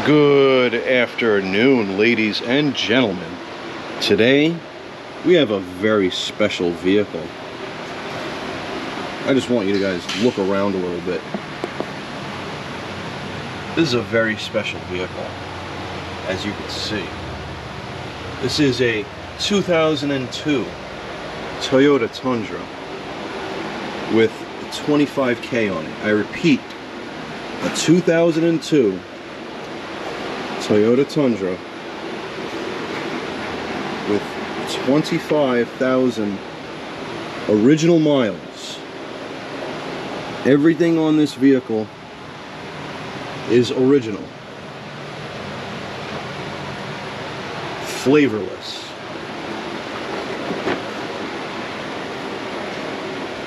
Good afternoon, ladies and gentlemen. Today we have a very special vehicle. I just want you to guys look around a little bit. This is a very special vehicle, as you can see. This is a 2002 Toyota Tundra with 25K on it. I repeat, a 2002 Toyota Tundra with 25,000 original miles. Everything on this vehicle is original. Flavorless.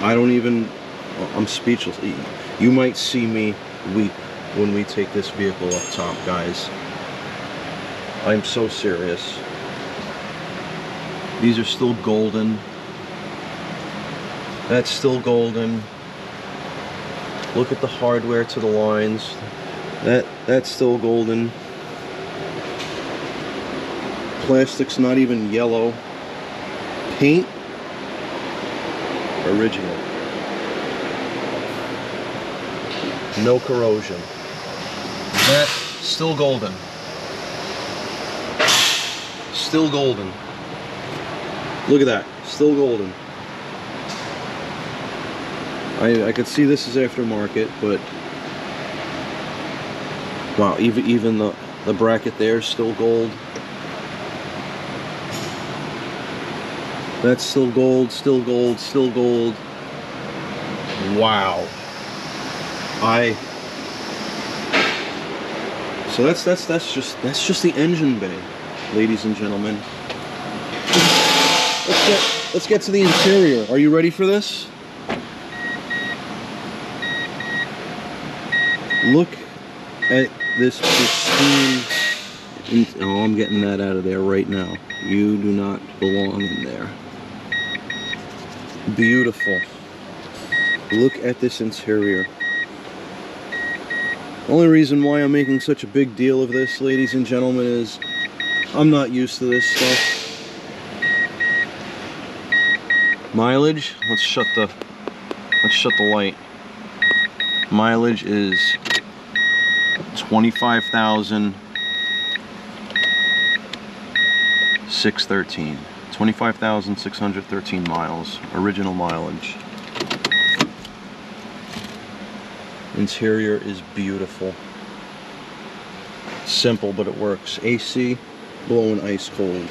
I'm speechless. You might see me weep when we take this vehicle up top, guys. I'm so serious. These are still golden. That's still golden. Look at the hardware to the lines. That's still golden. Plastic's not even yellow. Paint, original. No corrosion. That's still golden. Still golden. Look at that. Still golden. I could see this is aftermarket, but wow, even the bracket there is still gold. That's still gold, still gold, still gold. Wow. So that's just the engine bay, ladies and gentlemen. Let's get to the interior. Are you ready for this? Look at this pristine. Oh, I'm getting that out of there right now. You do not belong in there. Beautiful. Look at this interior. Only reason why I'm making such a big deal of this, ladies and gentlemen, is I'm not used to this stuff. Mileage, let's shut the light. Mileage is 25,613. 25,613 miles, original mileage. Interior is beautiful. Simple, but it works. AC, blowing ice cold.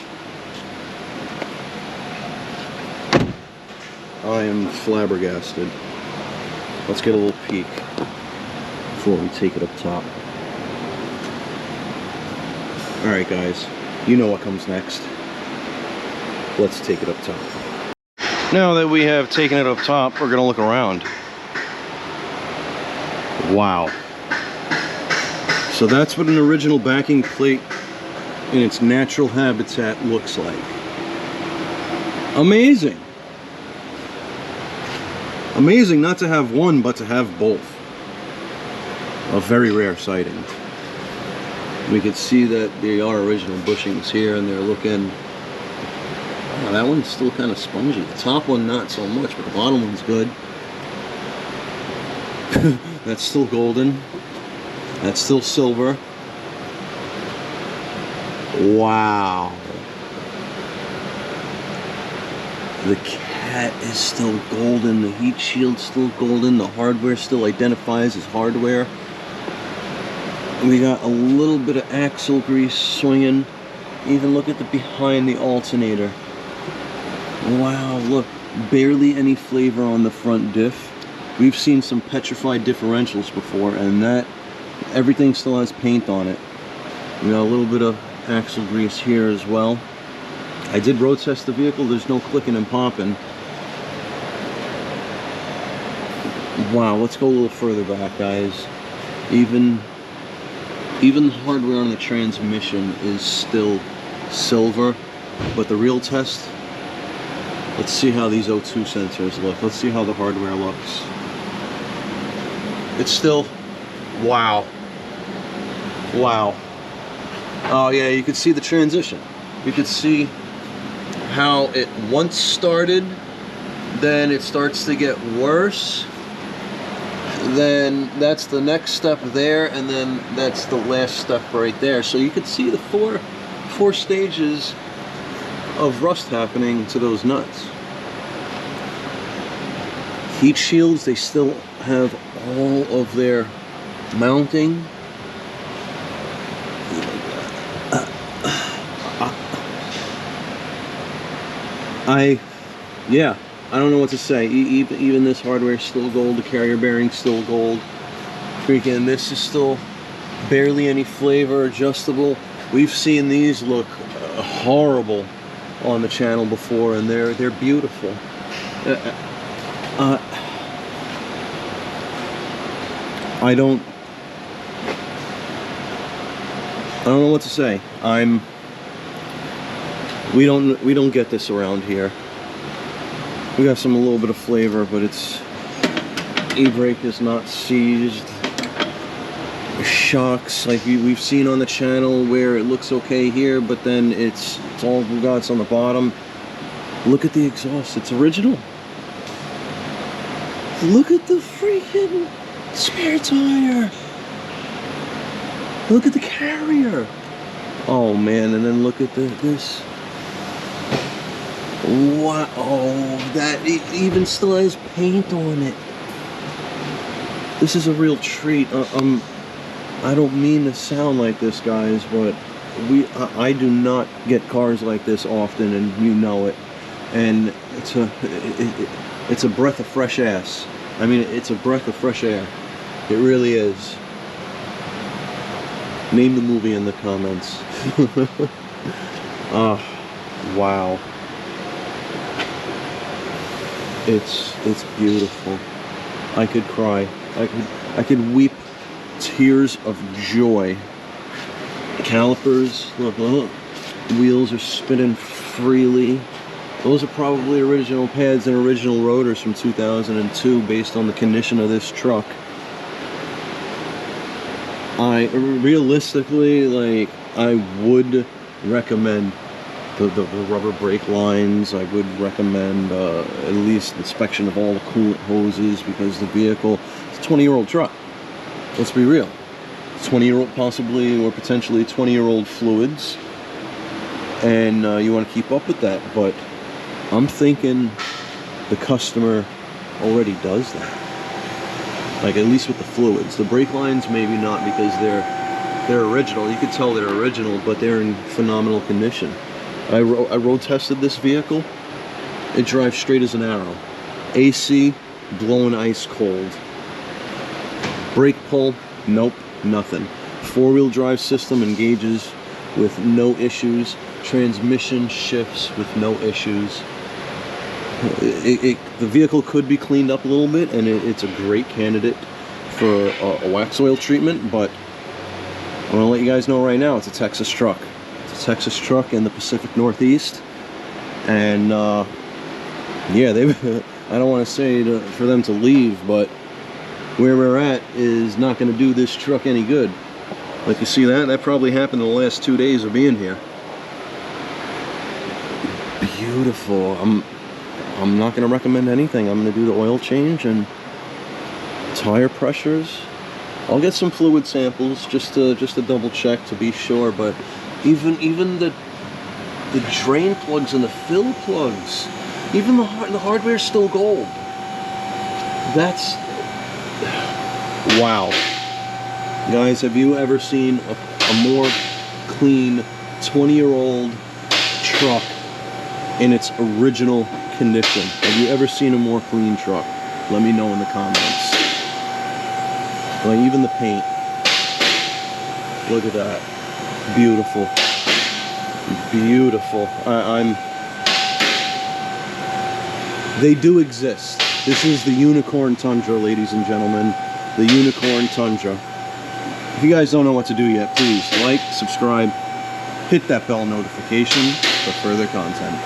I am flabbergasted. Let's get a little peek before we take it up top. Alright guys, you know what comes next. Let's take it up top. Now that we have taken it up top, we're going to look around. Wow. So that's what an original backing plate in its natural habitat looks like. Amazing. Amazing not to have one, but to have both. A very rare sighting. We could see that they are original bushings here, and they're looking... Oh, that one's still kind of spongy. The top one not so much, but the bottom one's good. That's still golden. That's still silver. Wow. The cat is still golden. The heat shield's still golden. The hardware still identifies as hardware. We got a little bit of axle grease swinging. Even look at the behind the alternator. Wow, look. Barely any flavor on the front diff. We've seen some petrified differentials before, and that everything still has paint on it. We got a little bit of axle grease here as well. I did road test the vehicle. There's no clicking and popping. Wow, let's go a little further back, guys. Even the hardware on the transmission is still silver, but the real test, let's see how these O2 sensors look. Let's see how the hardware looks. It's still, wow. Wow. Oh yeah, you could see the transition. You could see how it once started, then it starts to get worse, then that's the next step there, and then that's the last step right there. So you could see the four stages of rust happening to those nuts. Heat shields, they still have all of their mounting. Yeah, I don't know what to say. Even this hardware is still gold. The carrier bearing's still gold. Freaking, this is still barely any flavor adjustable. We've seen these look horrible on the channel before, and they're beautiful. I don't know what to say. We don't get this around here. We got a little bit of flavor, but it's e-brake is not seized. Shocks, like we've seen on the channel, where it looks okay here, but then it's all Bugat's on the bottom. Look at the exhaust, it's original. Look at the freaking spare tire. Look at the carrier. Oh man, and then look at this. Wow, oh, that it even still has paint on it. This is a real treat. I don't mean to sound like this, guys, but I do not get cars like this often, and you know it. And it's a breath of fresh ass. I mean, it's a breath of fresh air. It really is. Name the movie in the comments. Oh, wow. It's beautiful. I could cry. I could weep tears of joy. Calipers, look, wheels are spinning freely. Those are probably original pads and original rotors from 2002, based on the condition of this truck. Realistically, like, I would recommend the rubber brake lines. I would recommend at least inspection of all the coolant hoses, because the vehicle, it's a 20-year-old truck. Let's be real. 20-year-old, possibly, or potentially 20-year-old fluids, and you want to keep up with that. But I'm thinking the customer already does that. Like, at least with the fluids. The brake lines, maybe not, because they're original. You can tell they're original, but they're in phenomenal condition. I road tested this vehicle. It drives straight as an arrow. AC, blowing ice cold. Brake pull, nope, nothing. Four-wheel drive system engages with no issues. Transmission shifts with no issues. The vehicle could be cleaned up a little bit, and it's a great candidate for a wax oil treatment, but I'm going to let you guys know right now, it's a Texas truck. It's a Texas truck in the Pacific Northeast, and yeah, I don't want to say for them to leave, but where we're at is not going to do this truck any good. Like, you see that probably happened in the last 2 days of being here. Beautiful. I'm not going to recommend anything. I'm going to do the oil change and tire pressures. I'll get some fluid samples just to double check to be sure, but even the drain plugs and the fill plugs, even the hardware's still gold. That's wow. Guys, have you ever seen a more clean 20-year-old truck in its original condition? Have you ever seen a more clean truck? Let me know in the comments. Like, even the paint. Look at that. Beautiful. Beautiful. They do exist. This is the Unicorn Tundra, ladies and gentlemen. The Unicorn Tundra. If you guys don't know what to do yet, please like, subscribe, hit that bell notification for further content.